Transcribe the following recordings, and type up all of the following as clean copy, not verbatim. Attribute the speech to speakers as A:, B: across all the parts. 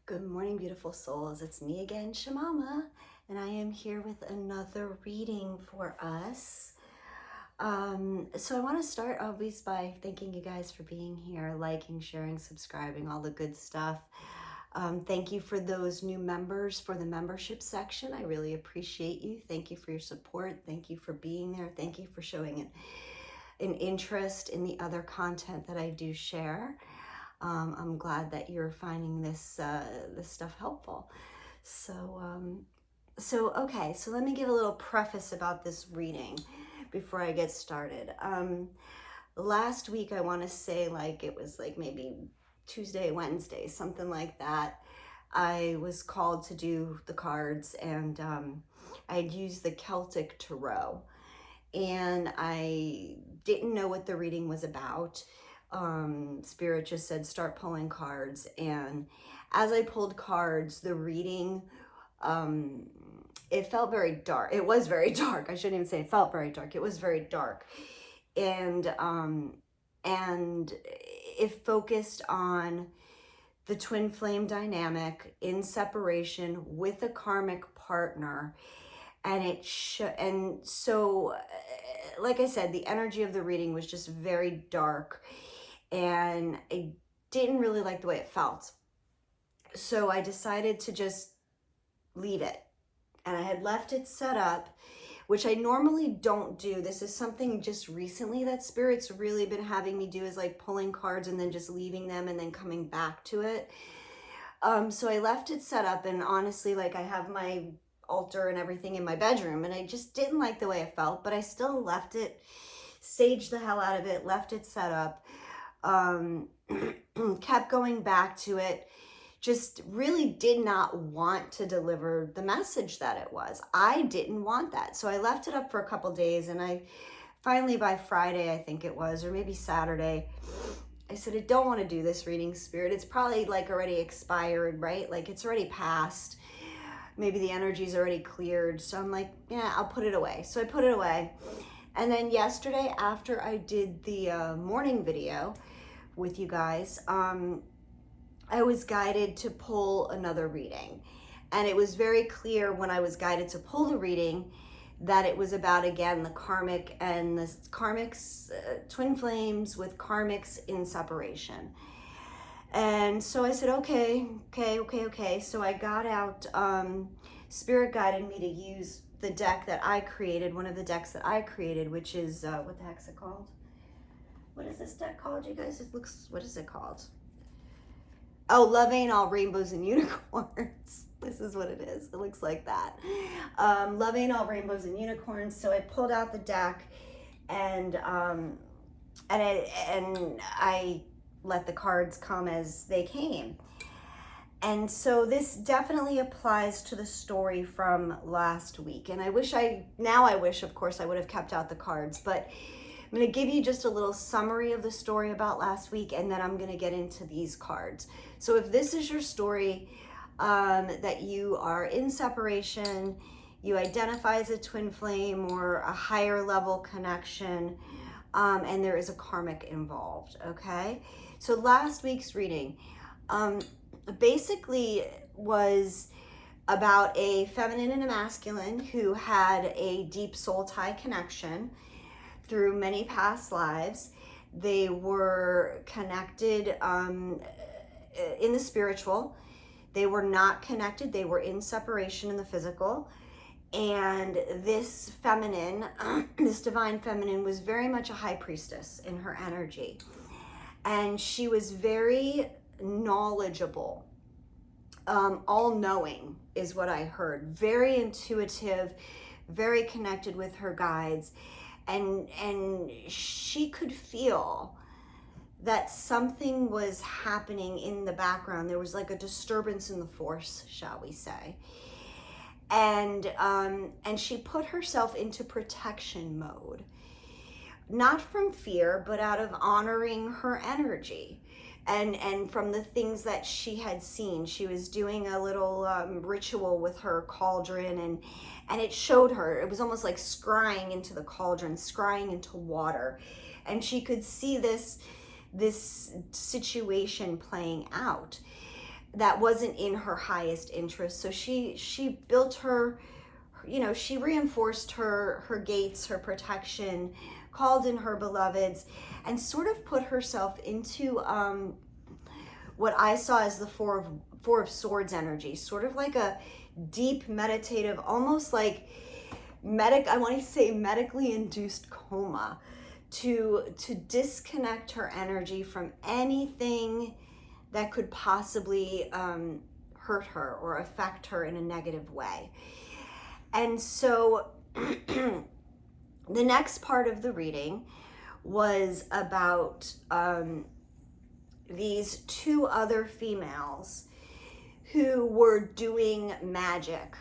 A: Good morning, beautiful souls. It's me again, Shamama, and I am here with another reading for us. So I want to start always by thanking you guys for being here, liking, sharing, subscribing, all the good stuff. Thank you for those new members for the membership section. I really appreciate you. Thank you for your support. Thank you for being there. Thank you for showing an interest in the other content that I do share. I'm glad that you're finding this stuff helpful. So okay, so let me give a little preface about this reading before I get started. Last week, I want to say it was maybe Tuesday, Wednesday, something like that. I was called to do the cards, and I had used the Celtic Tarot, and I didn't know what the reading was about. Spirit just said start pulling cards, and as I pulled cards, the reading it felt very dark. It was very dark. I shouldn't even say it felt very dark. It was very dark, and it focused on the twin flame dynamic in separation with a karmic partner, and like I said, the energy of the reading was just very dark, and I didn't really like the way it felt. So I decided to just leave it. And I had left it set up, which I normally don't do. This is something just recently that Spirit's really been having me do, is pulling cards and then just leaving them and then coming back to it. So I left it set up, and honestly, I have my altar and everything in my bedroom, and I just didn't like the way it felt, but I still left it, saged the hell out of it, left it set up, kept going back to it, just really did not want to deliver the message that it was. I didn't want that. So I left it up for a couple days, and I finally, by Friday, I think it was, or maybe Saturday, I said, I don't want to do this reading, Spirit. It's probably already expired, right? It's already passed. Maybe the energy's already cleared. So I'm yeah, I'll put it away. So I put it away. And then yesterday, after I did the morning video with you guys, I was guided to pull another reading. And it was very clear when I was guided to pull the reading that it was about, again, the karmic and the karmics, twin flames with karmics in separation. And so I said, okay. So I got out, Spirit guided me to use the deck that I created, one of the decks that I created, which is, what the heck's it called? What is this deck called, you guys? What is it called? Oh, Love Ain't All Rainbows and Unicorns. This is what it is. It looks like that. Love Ain't All Rainbows and Unicorns. So I pulled out the deck, and I let the cards come as they came. And so this definitely applies to the story from last week. And I wish, of course, I would have kept out the cards, but I'm going to give you just a little summary of the story about last week, and then I'm going to get into these cards. So if this is your story, that you are in separation, you identify as a twin flame or a higher level connection, and there is a karmic involved, okay? So last week's reading basically was about a feminine and a masculine who had a deep soul tie connection through many past lives. They were connected in the spiritual. They were not connected. They were in separation in the physical. And this feminine, this divine feminine, was very much a high priestess in her energy. And she was very knowledgeable, all-knowing is what I heard. Very intuitive, very connected with her guides. And she could feel that something was happening in the background. There was a disturbance in the force, shall we say. And she put herself into protection mode, not from fear, but out of honoring her energy. And from the things that she had seen. She was doing a little ritual with her cauldron, and it showed her, it was almost like scrying into the cauldron, scrying into water. And she could see this situation playing out. that wasn't in her highest interest. So she built her, she reinforced her gates, her protection, called in her beloveds, and sort of put herself into what I saw as the Four of Swords energy, sort of like a deep meditative, almost like I want to say medically induced coma, to disconnect her energy from anything that could possibly hurt her or affect her in a negative way. And so the next part of the reading was about these two other females who were doing magic,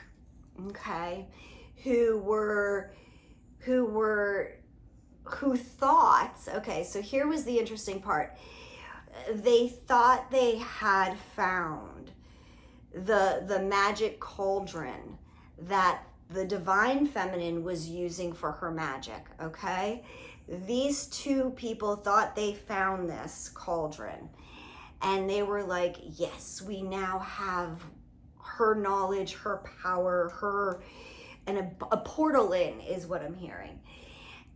A: okay? Who thought, okay, so here was the interesting part. They thought they had found the magic cauldron that the divine feminine was using for her magic, okay? These two people thought they found this cauldron, and they were like, yes, we now have her knowledge, her power, and a portal in is what I'm hearing.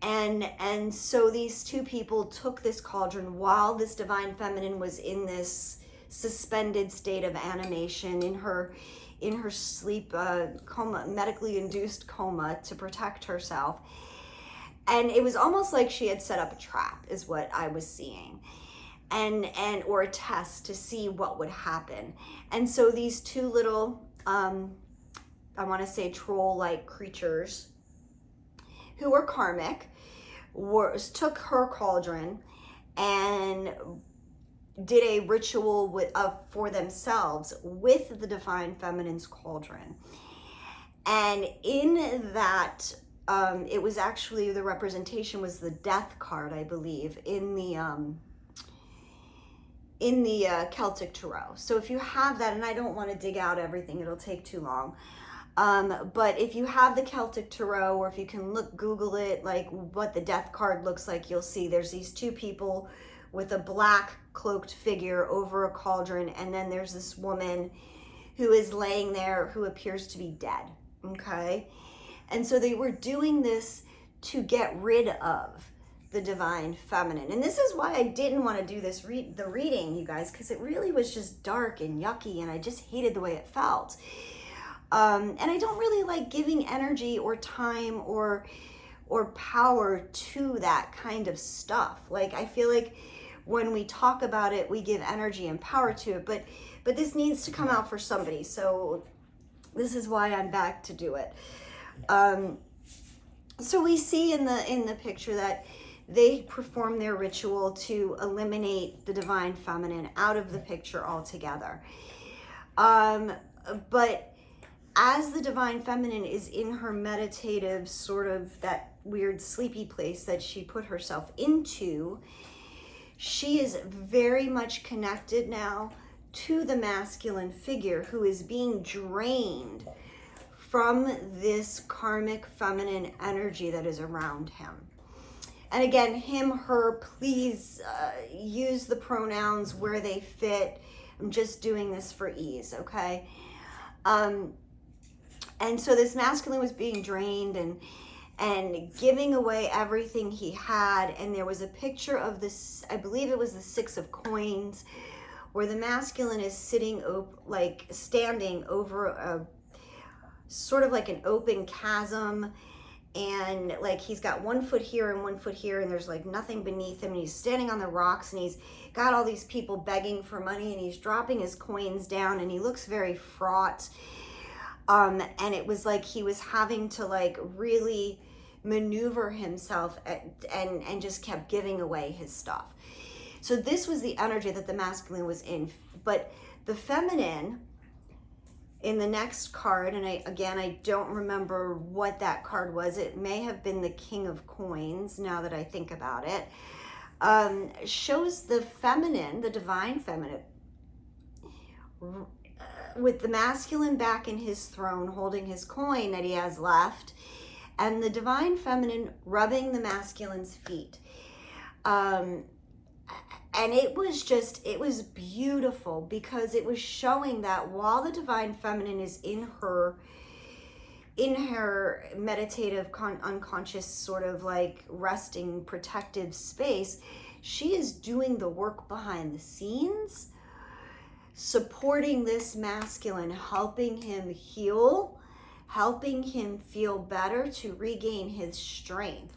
A: And so these two people took this cauldron while this divine feminine was in this suspended state of animation, in her sleep coma, medically induced coma, to protect herself. And it was almost like she had set up a trap, is what I was seeing, and or a test to see what would happen. And so these two little I want to say troll-like creatures, who were karmic, took her cauldron and did a ritual for themselves with the divine feminine's cauldron. And in that, it was actually, the representation was the death card, I believe, in the Celtic Tarot. So if you have that, and I don't want to dig out everything, it'll take too long. But if you have the Celtic Tarot, or if you can Google it, like what the death card looks like, you'll see there's these two people with a black cloaked figure over a cauldron, and then there's this woman who is laying there who appears to be dead, okay? And so they were doing this to get rid of the divine feminine. And this is why I didn't want to do this the reading, you guys, because it really was just dark and yucky, and I just hated the way it felt. And I don't really like giving energy or time or power to that kind of stuff. Like, I feel like when we talk about it, we give energy and power to it, but this needs to come out for somebody. So this is why I'm back to do it. So we see in the picture that they perform their ritual to eliminate the divine feminine out of the picture altogether. But as the divine feminine is in her meditative, sort of that weird sleepy place that she put herself into, she is very much connected now to the masculine figure, who is being drained from this karmic feminine energy that is around him. And again, him, her, please use the pronouns where they fit. I'm just doing this for ease, okay? And so this masculine was being drained and giving away everything he had. And there was a picture of this, I believe it was the 6 of coins, where the masculine is sitting, standing over a sort of like an open chasm. And like he's got 1 foot here and 1 foot here, and there's like nothing beneath him. And he's standing on the rocks, and he's got all these people begging for money, and he's dropping his coins down, and he looks very fraught. And it was like he was having to like really maneuver himself and just kept giving away his stuff. So this was the energy that the masculine was in. But the feminine in the next card, and I don't remember what that card was. It may have been the King of Coins, now that I think about it, shows the feminine, the divine feminine, with the masculine back in his throne, holding his coin that he has left, and the divine feminine rubbing the masculine's feet. And And it was beautiful, because it was showing that while the divine feminine is in her meditative unconscious sort of like resting protective space, she is doing the work behind the scenes, supporting this masculine, helping him heal, helping him feel better to regain his strength.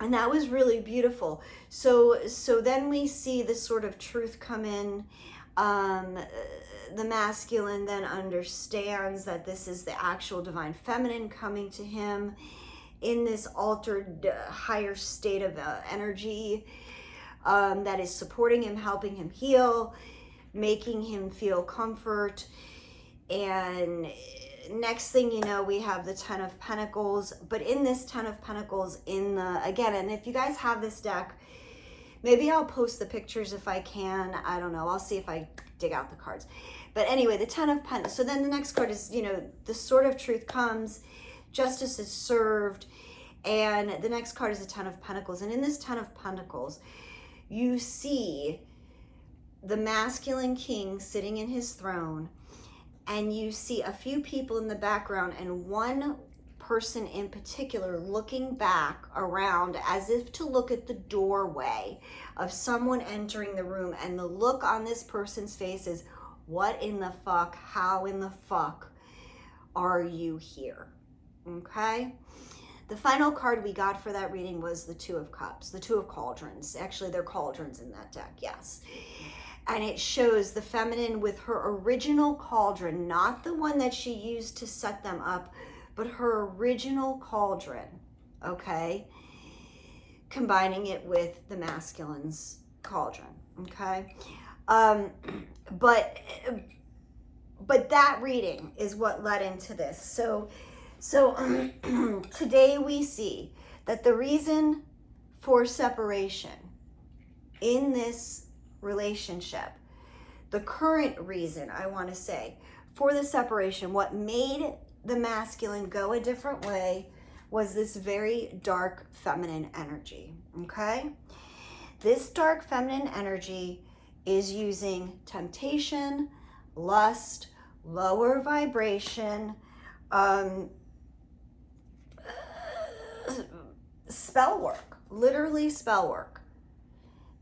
A: And that was really beautiful. So then we see this sort of truth come in. The masculine then understands that this is the actual divine feminine coming to him in this altered, higher state of energy, that is supporting him, helping him heal, making him feel comfort. And next thing you know, we have the 10 of Pentacles. But in this 10 of Pentacles, again, and if you guys have this deck, maybe I'll post the pictures if I can. I don't know. I'll see if I dig out the cards. But anyway, the 10 of Pentacles. So then the next card is, the sword of truth comes, justice is served, and the next card is the 10 of Pentacles. And in this 10 of Pentacles, you see the masculine king sitting in his throne, and you see a few people in the background, and one person in particular looking back around as if to look at the doorway of someone entering the room. And the look on this person's face is, what in the fuck? How in the fuck are you here? Okay. The final card we got for that reading was the 2 of Cups, the 2 of Cauldrons. Actually, they're cauldrons in that deck, yes. And it shows the feminine with her original cauldron, not the one that she used to set them up, but her original cauldron, okay? Combining it with the masculine's cauldron, okay? But that reading is what led into this. So today we see that the reason for separation in this relationship, the current reason, I want to say, for the separation, what made the masculine go a different way was this very dark feminine energy, okay? This dark feminine energy is using temptation, lust, lower vibration, spell work, literally spell work.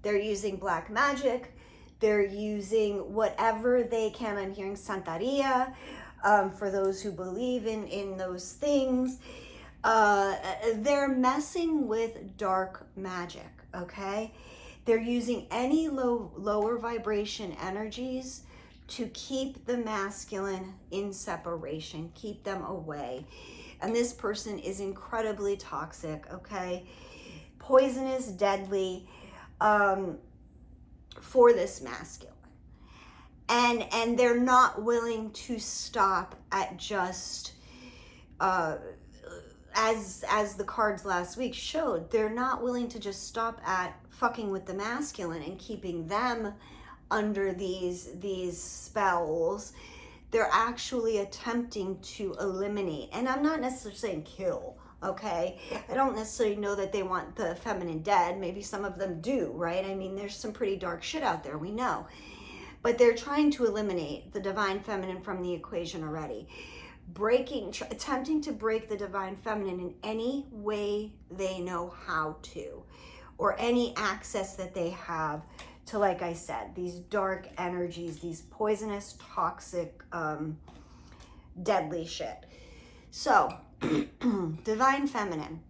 A: They're using black magic. They're using whatever they can. I'm hearing Santeria, for those who believe in those things. They're messing with dark magic, okay? They're using any lower vibration energies to keep the masculine in separation, keep them away. And this person is incredibly toxic, okay? Poisonous, deadly, for this masculine. And they're not willing to stop at just, as the cards last week showed, they're not willing to just stop at fucking with the masculine and keeping them under these spells. They're actually attempting to eliminate. And I'm not necessarily saying kill, okay? I don't necessarily know that they want the feminine dead. Maybe some of them do, right? I mean, there's some pretty dark shit out there, we know. But they're trying to eliminate the divine feminine from the equation already. Attempting to break the divine feminine in any way they know how to, or any access that they have to, like I said, these dark energies, these poisonous, toxic, deadly shit. So, divine feminine.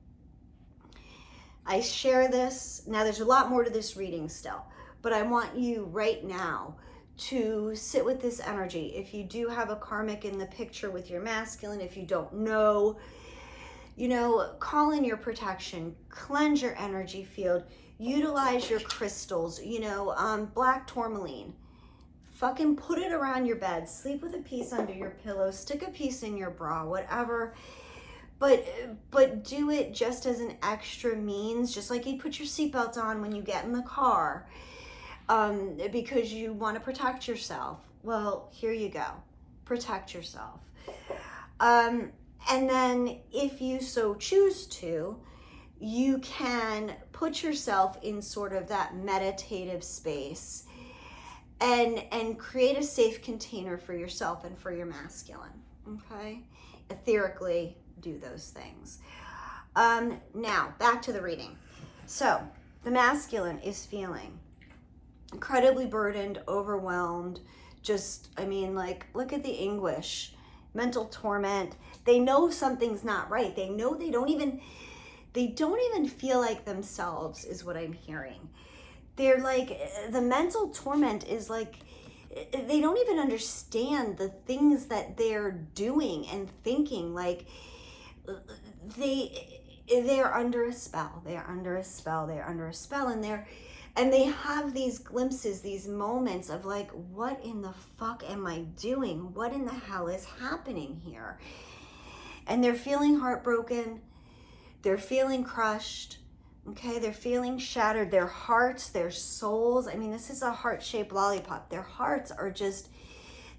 A: I share this. Now, there's a lot more to this reading still, but I want you right now to sit with this energy. If you do have a karmic in the picture with your masculine, if you don't know, call in your protection, cleanse your energy field, utilize your crystals, black tourmaline. Fucking put it around your bed, sleep with a piece under your pillow, stick a piece in your bra, whatever. But do it just as an extra means, just like you put your seatbelt on when you get in the car, because you want to protect yourself. Well, here you go. Protect yourself. And then if you so choose to, you can put yourself in sort of that meditative space and create a safe container for yourself and for your masculine, okay? Etherically do those things. Now, back to the reading. So, the masculine is feeling incredibly burdened, overwhelmed, just, I mean, like, look at the anguish, mental torment. They know something's not right. They know they don't even feel like themselves, is what I'm hearing. They're like, the mental torment is like, they don't even understand the things that they're doing and thinking. Like, they're under a spell. They're under a spell. They're under a spell. And they have these glimpses, these moments of like, what in the fuck am I doing? What in the hell is happening here? And they're feeling heartbroken. They're feeling crushed. Okay, they're feeling shattered. Their hearts, their souls. I mean, this is a heart-shaped lollipop. Their hearts are just,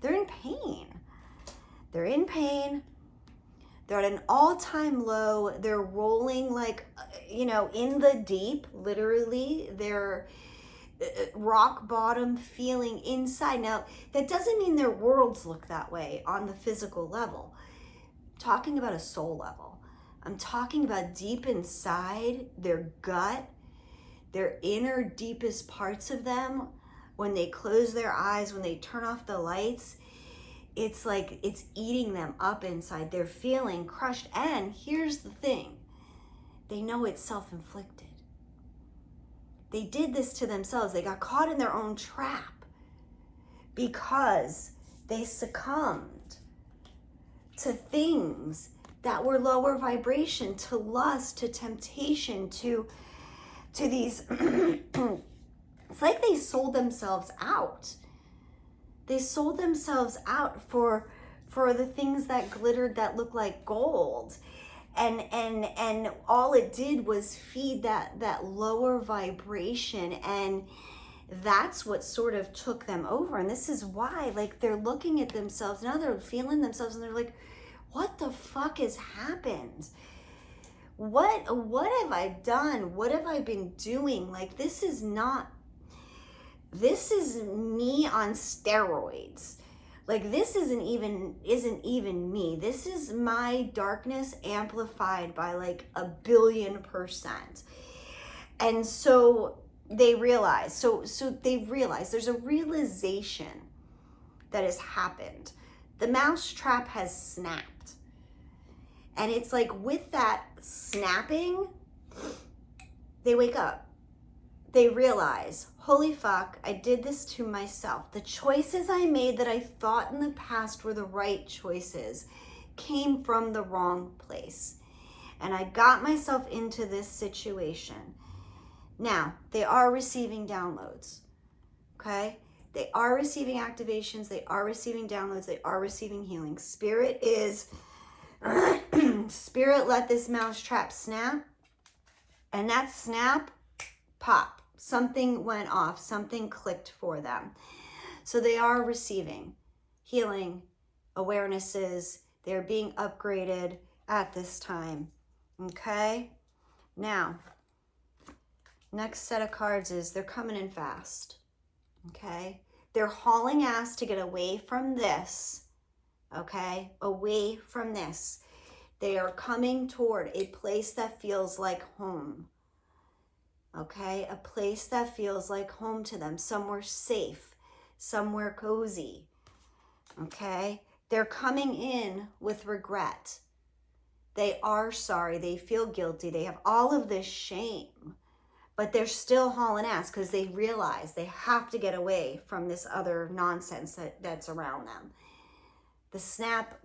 A: they're in pain. They're in pain. They're at an all-time low. They're rolling like, you know, in the deep, literally. They're rock bottom feeling inside. Now, that doesn't mean their worlds look that way on the physical level. I'm talking about a soul level. I'm talking about deep inside, their gut, their inner deepest parts of them. When they close their eyes, when they turn off the lights, it's like it's eating them up inside. They're feeling crushed. And here's the thing. They know it's self-inflicted. They did this to themselves. They got caught in their own trap because they succumbed to things that were lower vibration, to lust, to temptation, to these, it's like they sold themselves out. They sold themselves out for the things that glittered, that looked like gold. And all it did was feed that lower vibration, and that's what sort of took them over. And this is why, like, they're looking at themselves, now they're feeling themselves, and they're like, what the fuck has happened? What have I done? What have I been doing? Like, this is me on steroids. Like, this isn't even me. This is my darkness amplified by like 1,000,000,000%. And so they realize, so they realize there's a realization that has happened. The mouse trap has snapped. And it's like, with that snapping, they wake up. They realize, holy fuck, I did this to myself. The choices I made that I thought in the past were the right choices came from the wrong place. And I got myself into this situation. Now, they are receiving downloads, okay? They are receiving activations. They are receiving downloads. They are receiving healing. Spirit is, Spirit let this mouse trap snap. And that snap, pop. Something went off. Something clicked for them. So they are receiving healing, awarenesses. They're being upgraded at this time, okay? Now, next set of cards is they're coming in fast, okay? They're hauling ass to get away from this, okay? Away from this. They are coming toward a place that feels like home, okay? A place that feels like home to them, somewhere safe, somewhere cozy, okay? They're coming in with regret. They are sorry. They feel guilty. They have all of this shame. But they're still hauling ass because they realize they have to get away from this other nonsense that's around them. The snap,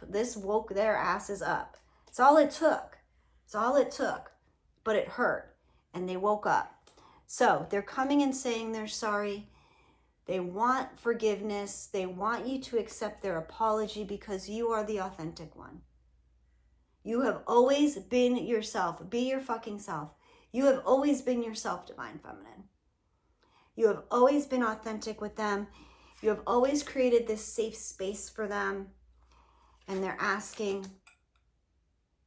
A: this woke their asses up. It's all it took. It's all it took. But it hurt. And they woke up. So they're coming and saying they're sorry. They want forgiveness. They want you to accept their apology because you are the authentic one. You have always been yourself. Be your fucking self. You have always been yourself, Divine Feminine. You have always been authentic with them. You have always created this safe space for them. And they're asking,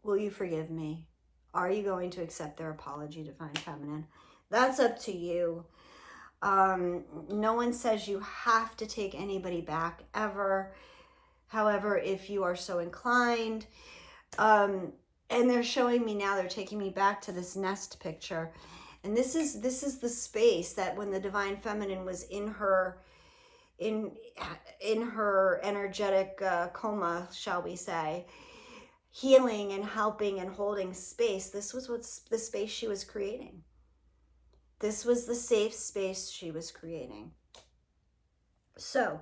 A: will you forgive me? Are you going to accept their apology, Divine Feminine? That's up to you. No one says you have to take anybody back ever. However, if you are so inclined, and they're showing me now, they're taking me back to this nest picture. And this is the space that when the Divine Feminine was in her energetic coma, shall we say, healing and helping and holding space, this was the space she was creating. This was the safe space she was creating. So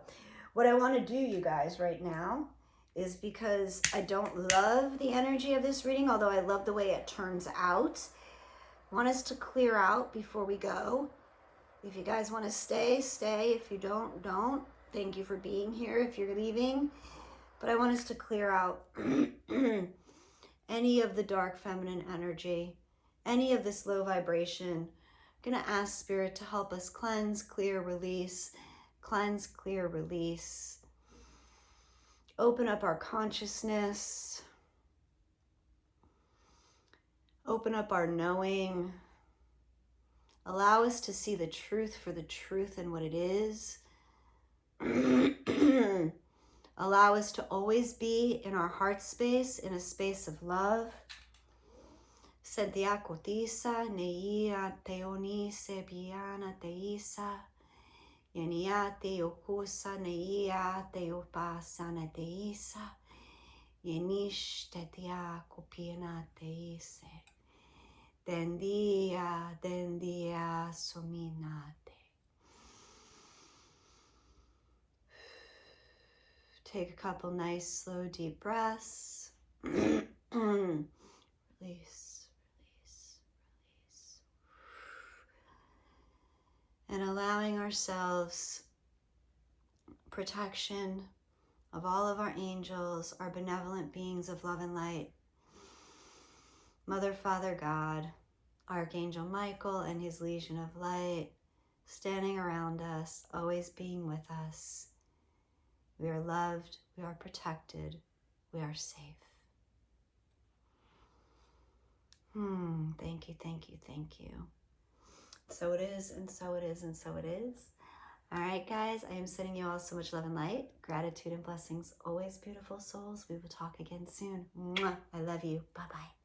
A: what I want to do, you guys, right now is, because I don't love the energy of this reading, although I love the way it turns out, I want us to clear out before we go. If you guys want to stay, stay. If you don't, don't. Thank you for being here if you're leaving. But I want us to clear out any of the dark feminine energy, any of this low vibration. I'm going to ask Spirit to help us cleanse, clear, release. Cleanse, clear, release. Open up our consciousness. Open up our knowing. Allow us to see the truth for the truth and what it is. Allow us to always be in our heart space, in a space of love. Sentia kotisa, neia teoni sebiana teisa. Yenia teokusa, neia teopasana teisa. Yenish tetia kopiana teise. Dendia sominate. Take a couple nice, slow, deep breaths. Release, release, release. And allowing ourselves protection of all of our angels, our benevolent beings of love and light. Mother, Father, God, Archangel Michael and his legion of light, standing around us, always being with us. We are loved, we are protected, we are safe. Thank you, thank you, thank you. So it is, and so it is, and so it is. All right, guys, I am sending you all so much love and light, gratitude and blessings. Always beautiful souls. We will talk again soon. Mwah. I love you. Bye-bye.